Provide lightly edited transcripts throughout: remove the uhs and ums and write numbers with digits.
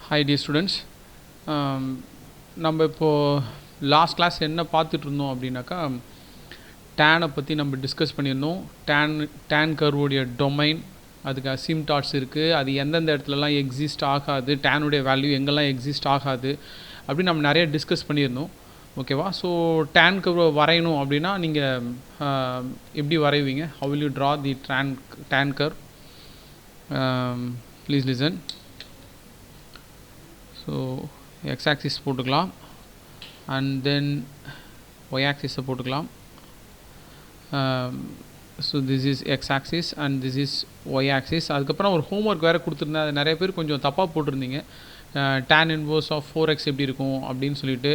Hi dear students. நம்ம இப்போது last class என்ன பார்த்துட்டு இருந்தோம் அப்படின்னாக்கா டேனை பற்றி நம்ம டிஸ்கஸ் பண்ணியிருந்தோம். டேன் கர்வோடைய டொமைன், அதுக்கு அசிம்டாட்ஸ் இருக்குது, அது எந்தெந்த இடத்துலலாம் எக்ஸிஸ்ட் ஆகாது, டேனுடைய வேல்யூ எங்கெல்லாம் எக்ஸிஸ்ட் ஆகாது அப்படின்னு நம்ம நிறைய டிஸ்கஸ் பண்ணியிருந்தோம். ஓகேவா? ஸோ டேன் கர்வை வரையணும் அப்படின்னா நீங்கள் எப்படி வரைவீங்க? how will you draw the tan curve? Please listen. So x-axis போட்டுக்கலாம், அண்ட் தென் y-axis போட்டுக்கலாம். So this is x-axis and this is y-axis. அதுக்கப்புறம் ஒரு ஹோம்ஒர்க் வேறு கொடுத்துருந்தேன், அது நிறைய பேர் கொஞ்சம் தப்பாக போட்டிருந்தீங்க. tan inverse ஆஃப் 4x எப்படி இருக்கும் அப்படின்னு சொல்லிட்டு.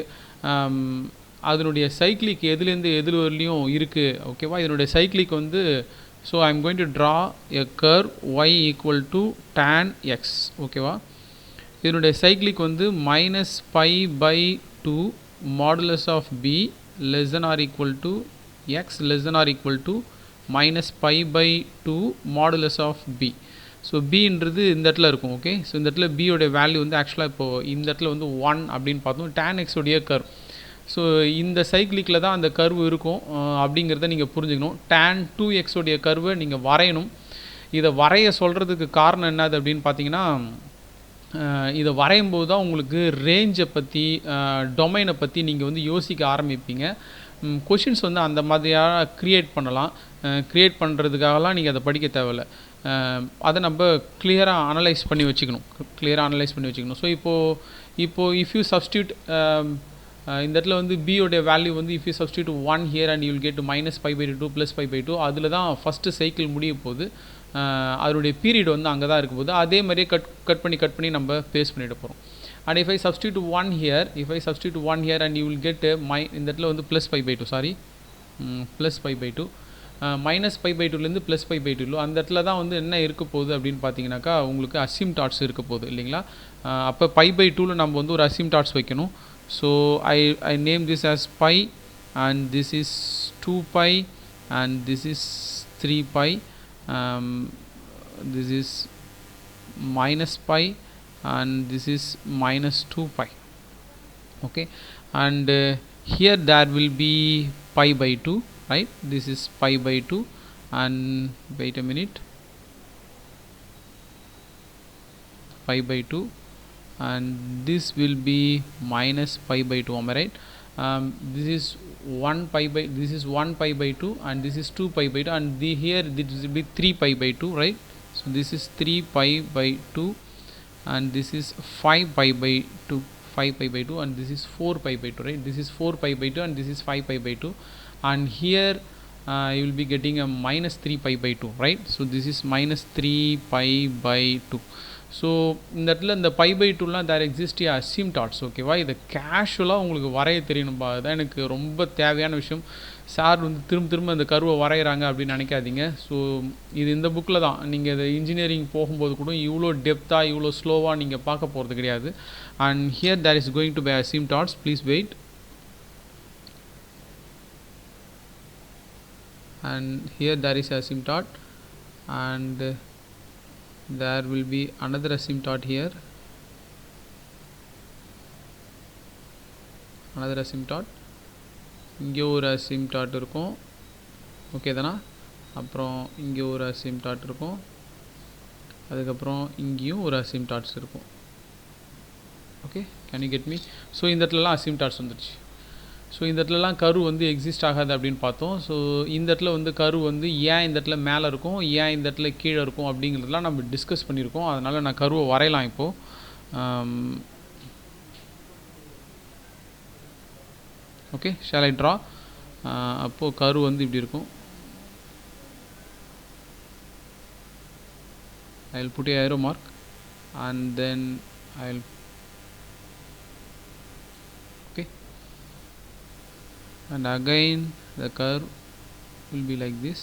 அதனுடைய சைக்ளிக் எதுலேருந்து எது வரலையும் இருக்குது. ஓகேவா? இதனுடைய சைக்ளிக் வந்து so I am going to draw a curve y equal to tan x. ஓகேவா? இதனுடைய சைக்ளிக் வந்து -π/2 modulus of b less than or equal to x less than or equal to -π/2 modulus of b. So பின்றது இந்த இடத்துல இருக்கும். Okay, so இந்த இடத்துல பியோடைய value வந்து ஆக்சுவலாக இப்போது இந்த இடத்துல வந்து 1 அப்படின்னு பார்த்தோம். tan x உடைய கர்வ். ஸோ இந்த சைக்ளிக்கில் தான் அந்த கர்வ் இருக்கும் அப்படிங்கிறத நீங்கள் புரிஞ்சுக்கணும். tan 2x உடைய கர்வை நீங்கள் வரையணும். இதை வரைய சொல்கிறதுக்கு காரணம் என்னது அப்படின்னு பார்த்தீங்கன்னா, இதை வரையும் போது தான் உங்களுக்கு ரேஞ்சை பற்றி, டொமைனை பற்றி நீங்கள் வந்து யோசிக்க ஆரம்பிப்பீங்க. கொஷின்ஸ் வந்து அந்த மாதிரியாக க்ரியேட் பண்ணலாம். க்ரியேட் பண்ணுறதுக்காகலாம் நீங்கள் அதை படிக்க தேவையில்லை. அதை நம்ம கிளியராக அனலைஸ் பண்ணி வச்சுக்கணும். ஸோ இப்போது இஃப் யூ சப்ஸ்டியூட் இந்த இடத்துல வந்து பியோடைய வேல்யூ வந்து if you substitute 1 here and you will get -π/2 +π/2. அதில் தான் ஃபஸ்ட்டு சைக்கிள் முடிய போகுது. அதனுடைய பீரியட் வந்து அங்கே தான் இருக்கும் போது அதே மாதிரியே கட் பண்ணி நம்ம பேஸ் பண்ணிட்டு போகிறோம். And if I substitute 1 here and you will get இந்த இடத்துல வந்து +π/2 +π/2 -π/2லேருந்து +π/2 அந்த இடத்துல தான் வந்து என்ன இருக்க போகுது அப்படின்னு பார்த்தீங்கன்னாக்கா உங்களுக்கு அசிம்டாட்ஸ் இருக்க போகுது இல்லைங்களா? அப்போ π/2ல் நம்ம வந்து ஒரு அசிம்டாட்ஸ் வைக்கணும். So I name this as π and this is 2π and this is 3π. This is -π and this is -2π. Okay, and here there will be π/2, right? This is π/2 and wait a minute, π/2 and this will be -π/2. am I right? This is 1π/2 and this is 2π/2 and here this will be 3π/2, right? So this is 3π/2 and this is 5π/2 and this is 4π/2, right? This is 4π/2 and this is 5π/2 and here you will be getting a -3π/2, right? So this is -3π/2. So இந்த இடத்துல இந்த π/2லாம் there exist அசிம்டாட்ஸ். ஓகேவா? இதை கேஷுவலாக உங்களுக்கு வரைய தெரியணும்பா. அதுதான் எனக்கு ரொம்ப தேவையான விஷயம். சார் வந்து திரும்ப இந்த கருவை வரைகிறாங்க அப்படின்னு நினைக்காதீங்க. ஸோ இது இந்த புக்கில் தான். நீங்கள் இதை இன்ஜினியரிங் போகும்போது கூட இவ்வளோ டெப்த்தாக இவ்வளோ ஸ்லோவாக நீங்கள் பார்க்க போகிறது கிடையாது. And here there is going to be asymptotes. Please wait. and here there is asymptot and there will be another asymptot here, இங்கே ஒரு அசிம்டாட் இருக்கும். ஓகே தானா? அப்புறம் இங்கே ஒரு அசிம்டாட் இருக்கும். அதுக்கப்புறம் இங்கேயும் ஒரு அசிம்டாட்ஸ் இருக்கும். Okay, can you get me? So இந்த இடத்துலலாம் அசிம்டாட்ஸ் வந்துடுச்சு. ஸோ இந்த இடத்துலலாம் கரு வந்து எக்ஸிஸ்ட் ஆகாது அப்படின்னு பார்த்தோம். ஸோ இந்த இடத்துல வந்து கரு வந்து ஏன் இந்த இடத்துல மேலே இருக்கும், ஏன் இந்த இடத்துல கீழே இருக்கும் அப்படிங்கிறதுலாம் நம்ம டிஸ்கஸ் பண்ணியிருக்கோம். அதனால் நான் கருவை வரையலாம் இப்போது. Okay, shall I draw? அப்போது கரு வந்து இப்படி இருக்கும். I will put arrow mark and then I will and again the curve will be like this.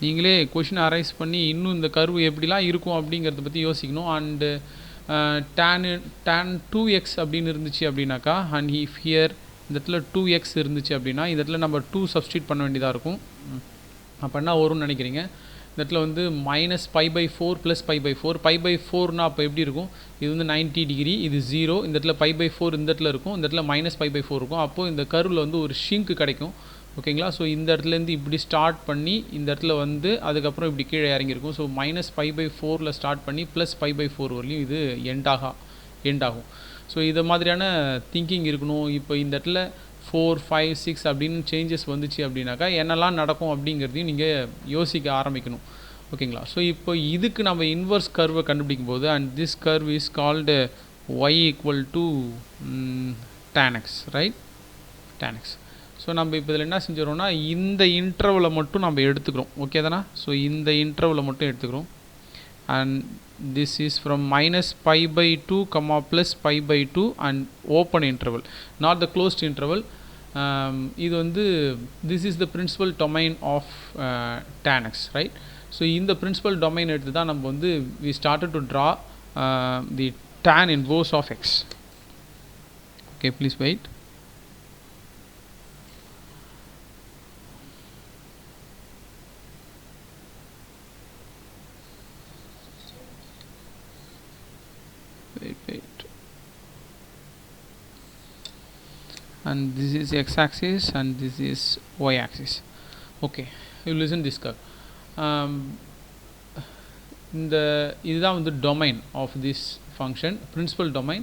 நீங்களே கொஷின் அரைஸ் பண்ணி இன்னும் இந்த கர்வ் எப்படிலாம் இருக்கும் அப்படிங்கிறத பற்றி யோசிக்கணும். அண்டு tan 2x அப்படின்னு இருந்துச்சு அப்படின்னாக்கா, அண்ட் இஃப் ஹியர் இந்த இடத்துல 2x இருந்துச்சு அப்படின்னா இந்த இடத்துல நம்ம 2 சப்ஸ்டியூட் பண்ண வேண்டியதாக இருக்கும். அப்போ என்ன வரும்னு நினைக்கிறீங்க? இந்த இடத்துல வந்து -π/4 + π/4. π/4னா அப்போ எப்படி இருக்கும்? இது வந்து 90 டிகிரி, இது 0. இந்த இடத்துல π/4 இந்த இடத்துல இருக்கும், இந்த இடத்துல -π/4 இருக்கும். அப்போது இந்த கர்வில் வந்து ஒரு ஷிங்க் கிடைக்கும். ஓகேங்களா? ஸோ இந்த இடத்துலேருந்து இப்படி ஸ்டார்ட் பண்ணி இந்த இடத்துல வந்து அதுக்கப்புறம் இப்படி கீழே இறங்கியிருக்கும். ஸோ -π/4ல் ஸ்டார்ட் பண்ணி +π/4 வரலையும் இது எண்ட் ஆகும். ஸோ இதை மாதிரியான திங்கிங் இருக்கணும். இப்போ இந்த இடத்துல 4, 5, 6 அப்படின்னு சேஞ்சஸ் வந்துச்சு அப்படின்னாக்கா என்னெல்லாம் நடக்கும் அப்படிங்கிறதையும் நீங்கள் யோசிக்க ஆரம்பிக்கணும். ஓகேங்களா? ஸோ இப்போ இதுக்கு நம்ம இன்வர்ஸ் கர்வை கண்டுபிடிக்கும் போது, and this curve is called y = tan x, right? tan x. So நம்ம இப்போ இதில் என்ன செஞ்சிடறோம்னா இந்த இன்டர்வலை மட்டும் நம்ம எடுத்துக்கிறோம். ஓகே தானே? ஸோ இந்த இன்டர்வலை மட்டும் எடுத்துக்கிறோம். And this is from -π/2, +π/2 and open interval, not the closed interval. இது வந்து this is the principal domain of tan x, right? So இந்த principal domain எடுத்து தான் நம்ம வந்து we started to draw the tan inverse of x. Okay, please wait. And this is x-axis and this is y-axis. Okay, you listen this curve. இதுதான் வந்து domain of this function, principal domain,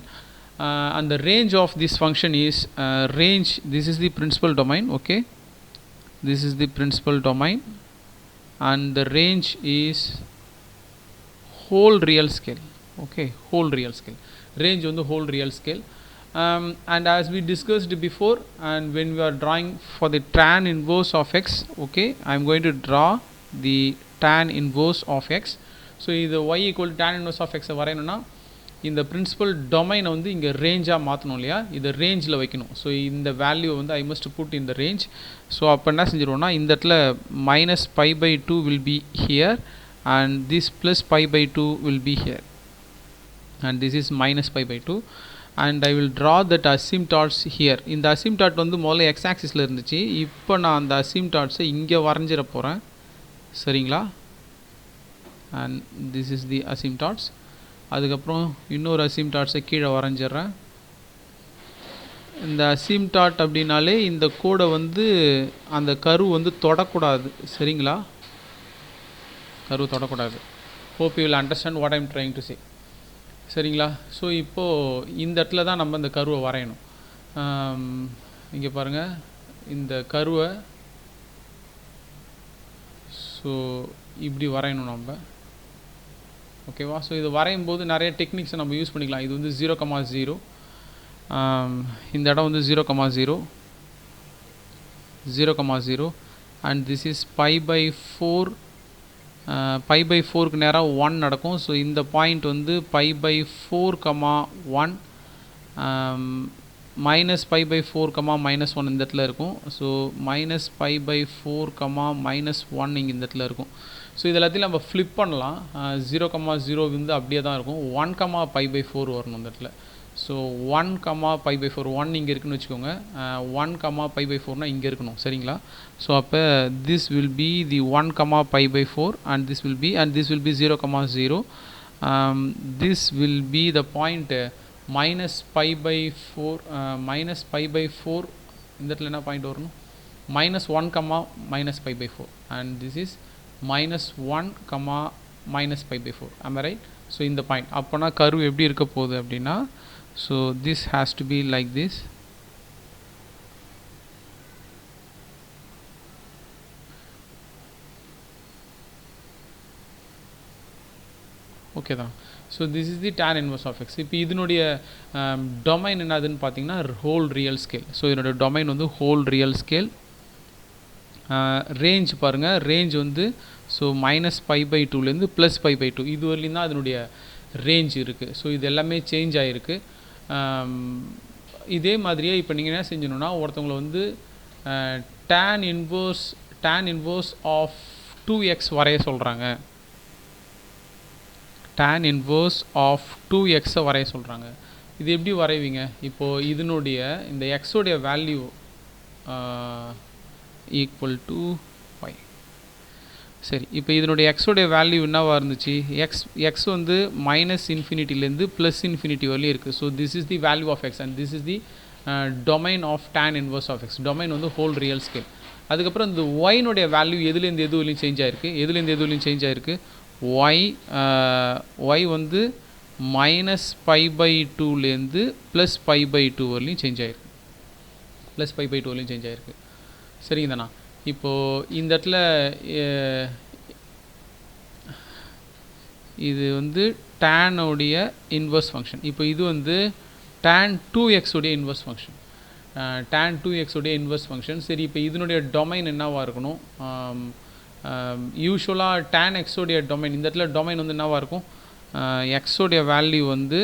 and the range of this function is range. This is the principal domain. Okay, this is the principal domain, and the range is whole real scale. Okay, whole real scale. Range on the whole real scale. And as we discussed before, and when we are drawing for the tan inverse of x, okay, I am going to draw the tan inverse of x. So இது y = tan inverse of x வரையணும்னா இந்த principal டொமைனை வந்து இங்கே ரேஞ்சாக மாற்றணும் இல்லையா? இதை ரேஞ்சில் வைக்கணும். ஸோ இந்த வேல்யூ வந்து ஐ மஸ்ட் புட் இந்த ரேஞ்ச். ஸோ அப்போ என்ன செஞ்சிருவோம்னா இந்த இடத்துல -π/2 will be here and this +π/2 will be here, and this is -π/2. and I will draw that asymptotes here. இந்த asymptote வந்து முதல்ல x axisல இருந்துச்சு. இப்போ நான் அந்த asymptotes இங்கே வரைஞ்சிட போகிறேன். சரிங்களா? and this is the asymptotes. அதுக்கப்புறம் இன்னொரு asymptotes கீழே வரைஞ்சிடுறேன். இந்த asymptote அப்படின்னாலே இந்த கோடை வந்து அந்த கர்வ் வந்து தொடக்கூடாது. சரிங்களா? கர்வ் தொடக்கூடாது. hope you will understand what I am trying to say. சரிங்களா? ஸோ இப்போது இந்த இடத்துல தான் நம்ம இந்த கர்வை வரையணும். இங்கே பாருங்கள், இந்த கர்வை ஸோ இப்படி வரையணும் நம்ம. ஓகேவா? ஸோ இது வரையும் போது நிறைய டெக்னிக்ஸை நம்ம யூஸ் பண்ணிக்கலாம். இது வந்து 0,0, இந்த இடம் வந்து 0,0, 0,0, அண்ட் திஸ் இஸ் π/4. π/4க்கு நேராக 1 நடக்கும். ஸோ இந்த பாயிண்ட் வந்து π/4, 1, -π/4, -1 இந்த இடத்துல இருக்கும். ஸோ -π/4, -1 இங்கே இந்த இடத்துல இருக்கும். ஸோ இது எல்லாத்தையும் நம்ம ஃப்ளிப் பண்ணலாம். 0,0 வந்து அப்படியே தான் இருக்கும். 1, π/4 வரணும் இந்த இடத்துல. ஸோ 1, π/4, 1 இங்கே இருக்குன்னு வச்சுக்கோங்க. 1, π/4னா இங்கே இருக்கணும். சரிங்களா? ஸோ அப்போ this will be the 1, π/4 and this will be 0,0. This will be the point -π/4, -π/4 இந்த இடத்துல என்ன பாயிண்ட் வரணும்? -1, -π/4 and this is -1, -π/4. am I right? So இந்த பாயிண்ட் அப்போனா கர்வ் எப்படி இருக்க போகுது அப்படின்னா, so this has to be like this. Okay தான். So this is the tan inverse of x. இப்போ இதனுடைய டொமைன் என்னதுன்னு பார்த்தீங்கன்னா ஹோல் ரியல் ஸ்கேல். ஸோ இதனுடைய டொமைன் வந்து ஹோல் ரியல் ஸ்கேல். ரேஞ்ச் பாருங்கள், ரேஞ்ச் வந்து ஸோ -π/2லேருந்து +π/2 இது வரலையும் தான் அதனுடைய ரேஞ்ச் இருக்குது. ஸோ இது எல்லாமே சேஞ்ச் ஆகிருக்கு. இதே மாதிரியே இப்போ நீங்கள் என்ன செஞ்சணுன்னா ஒருத்தவங்களை வந்து tan inverse of 2x வரைய சொல்கிறாங்க. tan inverse of 2x வரைய சொல்கிறாங்க. இது எப்படி வரைவீங்க? இப்போது இதனுடைய இந்த x உடைய வேல்யூ ஈக்குவல் டு y. சரி, இப்போ இதனுடைய x உடைய வேல்யூ என்னவாக இருந்துச்சு? x வந்து மைனஸ் இன்ஃபினிட்டிலேருந்து ப்ளஸ் இன்ஃபினிட்டி வரலையும் இருக்குது. So this is the value of x and this is the domain of tan inverse of x. Domain வந்து ஹோல் ரியல் ஸ்கேல். அதுக்கப்புறம் இந்த ஒய்னுடைய வேல்யூ எதுலேருந்து எதுவரையும் சேஞ்ச் ஆகிருக்கு? எதுலேருந்து எதுவரையும் சேஞ்ச் ஆகிருக்கு? y வந்து மைனஸ் பை பை டூலேருந்து ப்ளஸ் பை பை டூ வரலையும் சேஞ்ச் ஆகிருக்கு. ப்ளஸ் பை பை டூ வரலையும் சேஞ்ச் ஆகிருக்கு. சரிங்க தானா? இப்போது இந்த இடத்துல இது வந்து tan உடைய இன்வர்ஸ் ஃபங்க்ஷன். இப்போ இது வந்து tan 2x உடைய இன்வர்ஸ் ஃபங்க்ஷன். tan 2x உடைய இன்வர்ஸ் ஃபங்க்ஷன். சரி, இப்போ இதனுடைய டொமைன் என்னவாக இருக்கணும்? யூஸ்வலாக tan x உடைய டொமைன், இந்த இடத்துல டொமைன் வந்து என்னவாக இருக்கும்? x உடைய வேல்யூ வந்து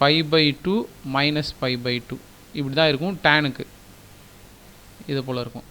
pi by two minus pi by two இப்படி தான் இருக்கும் டேனுக்கு. இது போல் இருக்கும்.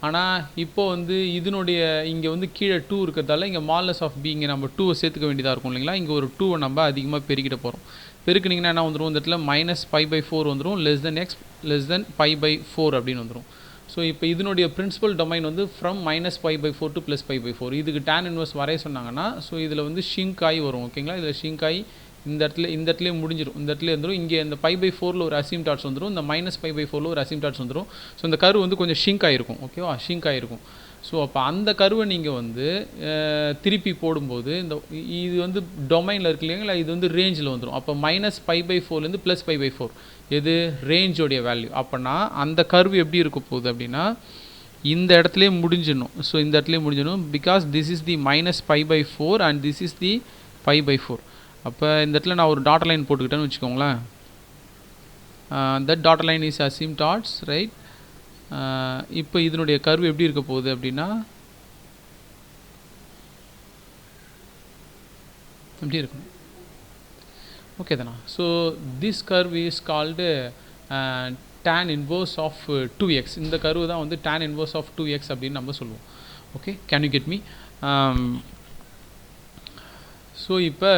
ஆனால் இப்போது வந்து இதனுடைய இங்கே வந்து கீழே 2 இருக்கிறதால இங்கே மாலஸ் ஆஃப் பி இங்கே நம்ம 2 சேர்த்துக்க வேண்டியதாக இருக்கும் இல்லைங்களா? இங்கே ஒரு 2 நம்ம அதிகமாக பெருக்கிட போகிறோம். பெருக்குனிங்கன்னா என்ன வந்துடும்? இந்த இடத்துல மைனஸ் பை பை 4 வந்துடும், less than x less than pi by 4 அப்படின்னு வந்துடும். ஸோ இப்போ இதனுடைய பிரின்சிபல் டொமைன் வந்து from minus pi by 4 to plus pi by 4. இதுக்கு tan இன்வர்ஸ் வரைய சொன்னாங்கன்னா ஸோ இதில் வந்து ஷிங்க் ஆகி வரும். ஓகேங்களா? இதில் ஷிங்க் ஆகி இந்த இடத்துலேயே முடிஞ்சிடும். இந்த இடத்துல வந்துடும். இங்கே இந்த பை பை 4ல் ஒரு அசிம்டாட்ஸ் வந்துடும், இந்த மைனஸ் பை பை 4ல் ஒரு அசிம்டாட்ஸ் வந்துடும். ஸோ இந்த கர்வ் வந்து கொஞ்சம் ஷிங்க் ஆகிருக்கும். ஓகேவா? ஷிங்க் ஆகிருக்கும். ஸோ அப்போ அந்த கர்வை நீங்கள் வந்து திருப்பி போடும்போது இது வந்து டொமைனில் இருக்கு இல்லைங்களா? இது வந்து ரேஞ்சில் வந்துடும். அப்போ மைனஸ் பை பை 4லேருந்து ப்ளஸ் பை பை 4 எது ரேஞ்சோடைய வேல்யூ. அப்போனா அந்த கர்வ் எப்படி இருக்க போகுது அப்படின்னா இந்த இடத்துலேயே முடிஞ்சிடணும். ஸோ இந்த இடத்துலேயே முடிஞ்சிடணும். Because this is the minus pi by 4 and this is the pi by 4. அப்போ இந்த இடத்துல நான் ஒரு டாட்டர் லைன் போட்டுக்கிட்டேன்னு வச்சுக்கோங்களேன். That dotted line is asymptotes, right? இப்போ இதனுடைய கர்வ் எப்படி இருக்க போகுது அப்படின்னா எப்படி இருக்கணும்? ஓகே தானா? So this curve is called tan inverse of 2x. இந்த கர்வ் தான் வந்து tan inverse ஆஃப் 2x அப்படின்னு நம்ம சொல்லுவோம். Okay, can you get me? So இப்போ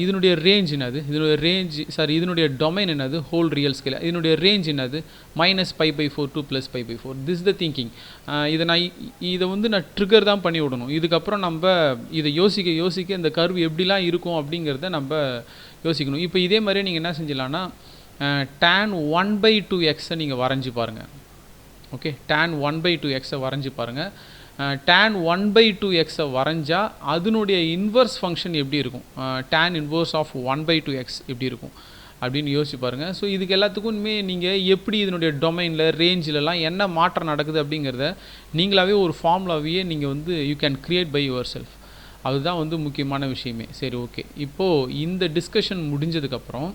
இதனுடைய ரேஞ்ச் என்னது? இதனுடைய டொமைன் என்னது? Whole real scale. இதனுடைய ரேஞ்ச் என்னது? Minus pi by 4 to plus pi by 4. This the thinking. இதை வந்து நான் ட்ரிகர் தான் பண்ணி விடணும். இதுக்கப்புறம் நம்ம இதை யோசிக்க இந்த கர்வ் எப்படிலாம் இருக்கும் அப்படிங்கிறத நம்ம யோசிக்கணும். இப்போ இதே மாதிரியே நீங்கள் என்ன செஞ்சிடலான்னா tan 1 by 2x நீங்கள் வரைஞ்சி பாருங்கள். ஓகே, tan 1 by 2x வரைஞ்சி பாருங்கள். tan 1 by 2x வரைஞ்சா அதனுடைய இன்வர்ஸ் ஃபங்க்ஷன் எப்படி இருக்கும்? tan inverse of 1 by 2x எப்படி இருக்கும் அப்படின்னு யோசிச்சு பாருங்கள். ஸோ இதுக்கு எல்லாத்துக்குமே நீங்கள் எப்படி இதனுடைய டொமைனில் ரேஞ்சிலலாம் என்ன மாற்றம் நடக்குது அப்படிங்கிறத நீங்களாகவே ஒரு ஃபார்முலாவையே நீங்கள் வந்து you can create by yourself. அதுதான் வந்து முக்கியமான விஷயமே. சரி, ஓகே. இப்போது இந்த டிஸ்கஷன் முடிஞ்சதுக்கப்புறம்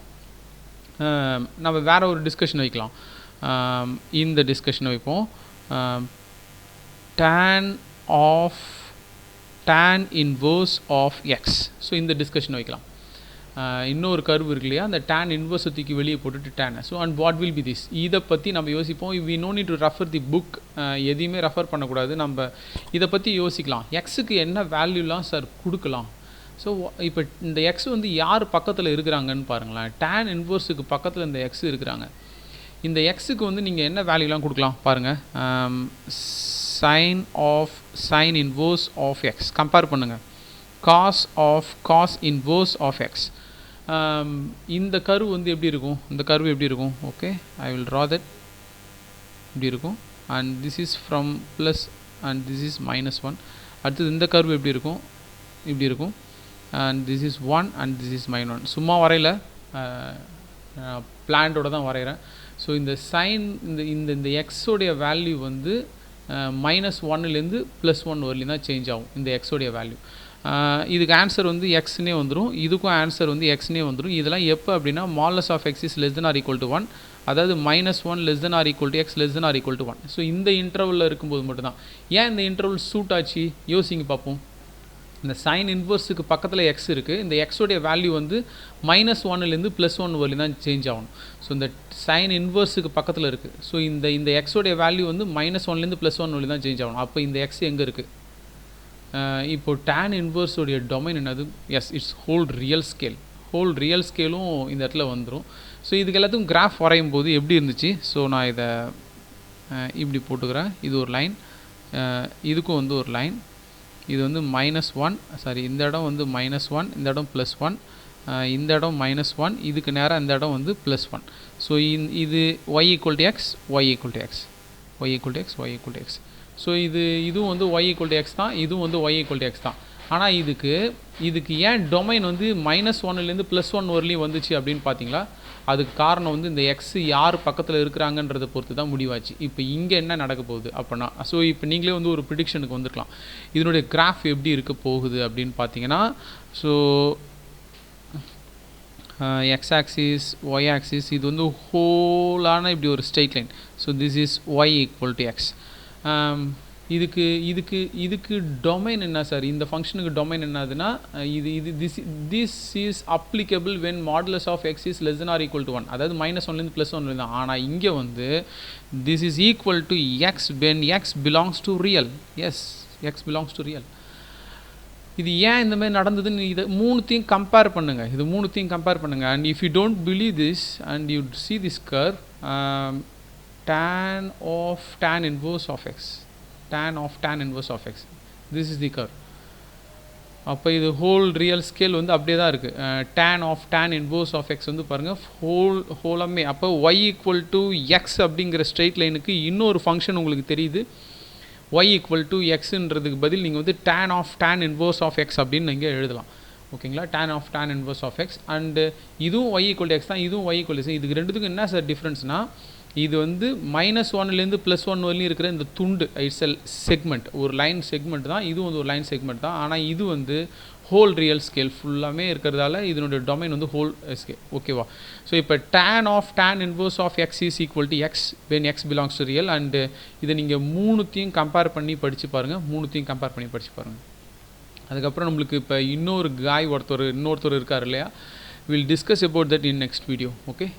நம்ம வேறு ஒரு டிஸ்கஷன் வைக்கலாம். இந்த டிஸ்கஷனை வைப்போம். tan inverse of x. So இந்த டிஸ்கஷன் வைக்கலாம். இன்னொரு கர்வ் இருக்கு இல்லையா? அந்த tan இன்வர்ஸ் தூக்கி வெளியே போட்டுட்டு tan. So and what will be this? இதை பற்றி நம்ம யோசிப்போம். We no need to refer the book. எதையுமே ரெஃபர் பண்ணக்கூடாது. நம்ம இதை பற்றி யோசிக்கலாம். எக்ஸுக்கு என்ன வேல்யூலாம் சார் கொடுக்கலாம்? ஸோ இப்போ இந்த எக்ஸ் வந்து யார் பக்கத்தில் இருக்கிறாங்கன்னு பாருங்களேன். tan இன்வர்ஸுக்கு பக்கத்தில் இந்த எக்ஸ் இருக்கிறாங்க. இந்த எக்ஸுக்கு வந்து நீங்கள் என்ன வேல்யூலாம் கொடுக்கலாம் பாருங்கள். sin inverse of x compare பண்ணுங்கள். cos inverse of x. இந்த கர்வ் வந்து எப்படி இருக்கும்? இந்த கர்வ் எப்படி இருக்கும்? Okay, I will draw that. இப்படி இருக்கும். And this is from plus and this is -1. அடுத்தது இந்த கர்வ் எப்படி இருக்கும்? இப்படி இருக்கும். And this is 1 and this is -1. சும்மா வரையில, பிளான்டோட தான் வரைகிறேன். ஸோ இந்த சைன் இந்த எக்ஸோடைய வேல்யூ வந்து -1லேருந்து +1 வரலையும் தான் சேஞ்ச் ஆகும் இந்த எக்ஸோடைய வேல்யூ. இதுக்கு ஆன்சர் வந்து எக்ஸ்னே வந்துடும். இதுக்கும் ஆன்சர் வந்து எக்ஸ்னே வந்துடும். இதெல்லாம் எப்போ அப்படின்னா modulus of x is less than or equal to 1, அதாவது -1 less than or equal to x less than or equal to 1. So இந்த இன்டர்வலில் இருக்கும்போது மட்டும்தான். ஏன் இந்த இன்டர்வல் சூட் ஆச்சு யோசிங்க பார்ப்போம். இந்த சைன் இன்வர்ஸுக்கு பக்கத்தில் எக்ஸ் இருக்குது. இந்த எக்ஸோடைய வேல்யூ வந்து -1லேருந்து +1 வரையும் தான் சேஞ்ச் ஆகணும். ஸோ இந்த சைன் இன்வர்ஸுக்கு பக்கத்தில் இருக்குது. ஸோ இந்த எக்ஸோடைய வேல்யூ வந்து -1லேருந்து +1 வரையும் தான் சேஞ்ச் ஆகணும். அப்போ இந்த எக்ஸ் எங்கே இருக்குது? இப்போது டேன் இன்வர்ஸோடைய டொமைன் என்னது? Yes, it's whole real scale. Whole real ஸ்கேலும் இந்த இடத்துல வந்துடும். ஸோ இதுக்கு எல்லாத்துக்கும் கிராஃப் வரையும் போது எப்படி இருந்துச்சு? ஸோ நான் இதை இப்படி போட்டுக்கிறேன். இது ஒரு லைன், இதுக்கும் வந்து ஒரு லைன். இது வந்து -1, சாரி, இந்த இடம் வந்து -1, இந்த இடம் +1, இந்த இடம் -1, இதுக்கு நேராக இந்த இடம் வந்து +1. ஸோ இது y = x, y = x, y = x, y = x. So இதுவும் வந்து y = x தான், இதுவும் வந்து y = x தான். ஆனால் இதுக்கு ஏன் டொமைன் வந்து -1லேருந்து +1 வரலையும் வந்துச்சு அப்படின்னு பார்த்தீங்களா? அதுக்கு காரணம் வந்து இந்த எக்ஸ் யார் பக்கத்தில் இருக்கிறாங்கன்றதை பொறுத்து தான் முடிவாச்சு. இப்போ இங்கே என்ன நடக்க போகுது அப்படின்னா, ஸோ இப்போ நீங்களே வந்து ஒரு ப்ரிடிக்ஷனுக்கு வந்துருக்கலாம். இதனுடைய கிராஃப் எப்படி இருக்க போகுது அப்படின்னு பார்த்தீங்கன்னா, so x axis, y axis, இது வந்து ஹோலான இப்படி ஒரு straight line. So this is y = x. இதுக்கு டொமைன் என்ன சார்? இந்த ஃபங்க்ஷனுக்கு டொமைன் என்னதுன்னா, this is applicable when modulus of x is less than or equal to 1. அதாவது -1லேருந்து +1 தான். ஆனால் இங்கே வந்து this is equal to x when x belongs to real. Yes, x belongs to real. இது ஏன் இந்த மாதிரி நடந்ததுன்னு இதை மூணுத்தையும் கம்பேர் பண்ணுங்கள். இது மூணுத்தையும் கம்பேர் பண்ணுங்கள். And if you don't believe this and you see this curve, tan inverse of x, tan inverse of x, this is the curve. அப்போ இது ஹோல் ரியல் ஸ்கேல் வந்து அப்படியே தான் இருக்குது. tan inverse of x வந்து பாருங்கள் ஹோலாமே. அப்போ y = x அப்படிங்கிற ஸ்ட்ரெயிட் லைனுக்கு இன்னொரு ஃபங்க்ஷன் உங்களுக்கு தெரியுது. y = xன்றதுக்கு பதில் நீங்கள் வந்து tan inverse of x அப்படின்னு நீங்கள் எழுதலாம். ஓகேங்களா? tan inverse of x. And இதுவும் y = x தான், இதுவும் y = x. இதுக்கு ரெண்டுத்துக்கும் என்ன சார் டிஃப்ரென்ஸ்னால், இது வந்து -1லேருந்து +1 வரலையும் இருக்கிற இந்த துண்டு, இட்ஸ் செக்மெண்ட், ஒரு லைன் செக்மெண்ட் தான். இதுவும் வந்து ஒரு லைன் செக்மெண்ட் தான். ஆனால் இது வந்து ஹோல் ரியல் ஸ்கேல் ஃபுல்லாமே இருக்கிறதால இதனுடைய டொமைன் வந்து ஹோல் ஸ்கேல். ஓகேவா? ஸோ இப்போ tan inverse of x is equal to x when x belongs to real. And இதை நீங்கள் மூணுத்தையும் கம்பேர் பண்ணி படித்து பாருங்கள். அதுக்கப்புறம் நம்மளுக்கு இப்போ இன்னொருத்தர் இருக்கார் இல்லையா? Will discuss about that in next video. Okay,